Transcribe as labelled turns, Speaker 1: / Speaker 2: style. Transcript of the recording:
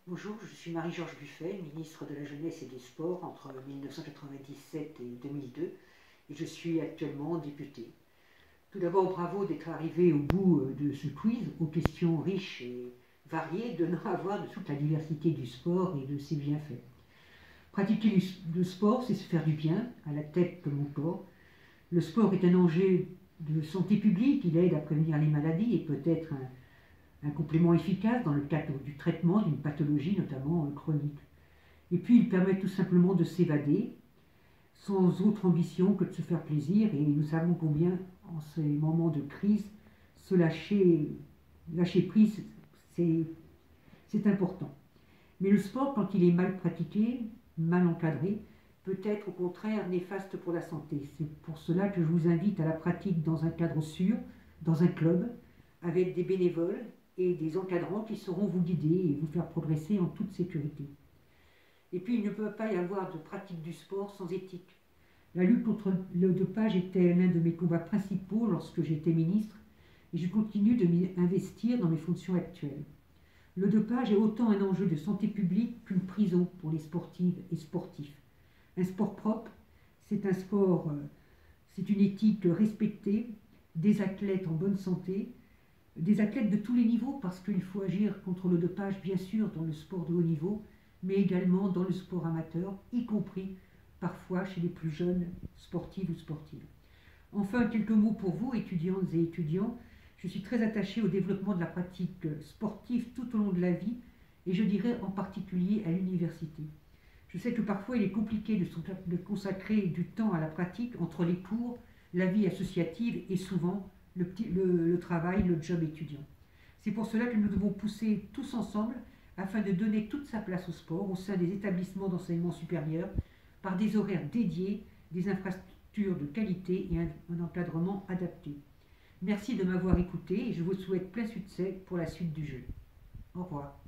Speaker 1: Bonjour, je suis Marie-Georges Buffet, ministre de la Jeunesse et des Sports entre 1997 et 2002, et je suis actuellement députée. Tout d'abord, bravo d'être arrivé au bout de ce quiz aux questions riches et variées, donnant à voir de toute la diversité du sport et de ses bienfaits. Pratiquer le sport, c'est se faire du bien, à la tête comme au corps. Le sport est un enjeu de santé publique, il aide à prévenir les maladies et peut être un complément efficace dans le cadre du traitement d'une pathologie, notamment chronique. Et puis il permet tout simplement de s'évader, sans autre ambition que de se faire plaisir, et nous savons combien, en ces moments de crise, se lâcher prise, c'est important. Mais le sport, quand il est mal pratiqué, mal encadré, peut être au contraire néfaste pour la santé. C'est pour cela que je vous invite à la pratique dans un cadre sûr, dans un club, avec des bénévoles et des encadrants qui sauront vous guider et vous faire progresser en toute sécurité. Et puis il ne peut pas y avoir de pratique du sport sans éthique. La lutte contre le dopage était l'un de mes combats principaux lorsque j'étais ministre et je continue de m'y investir dans mes fonctions actuelles. Le dopage est autant un enjeu de santé publique qu'une prison pour les sportives et sportifs. Un sport propre, c'est un sport, c'est une éthique respectée, des athlètes en bonne santé, des athlètes de tous les niveaux, parce qu'il faut agir contre le dopage, bien sûr, dans le sport de haut niveau, mais également dans le sport amateur, y compris parfois chez les plus jeunes sportifs ou sportives. Enfin, quelques mots pour vous, étudiantes et étudiants. Je suis très attachée au développement de la pratique sportive tout au long de la vie, et je dirais en particulier à l'université. Je sais que parfois il est compliqué de consacrer du temps à la pratique entre les cours, la vie associative et souvent le travail, le job étudiant. C'est pour cela que nous devons pousser tous ensemble afin de donner toute sa place au sport au sein des établissements d'enseignement supérieur par des horaires dédiés, des infrastructures de qualité et un encadrement adapté. Merci de m'avoir écouté et je vous souhaite plein succès pour la suite du jeu. Au revoir.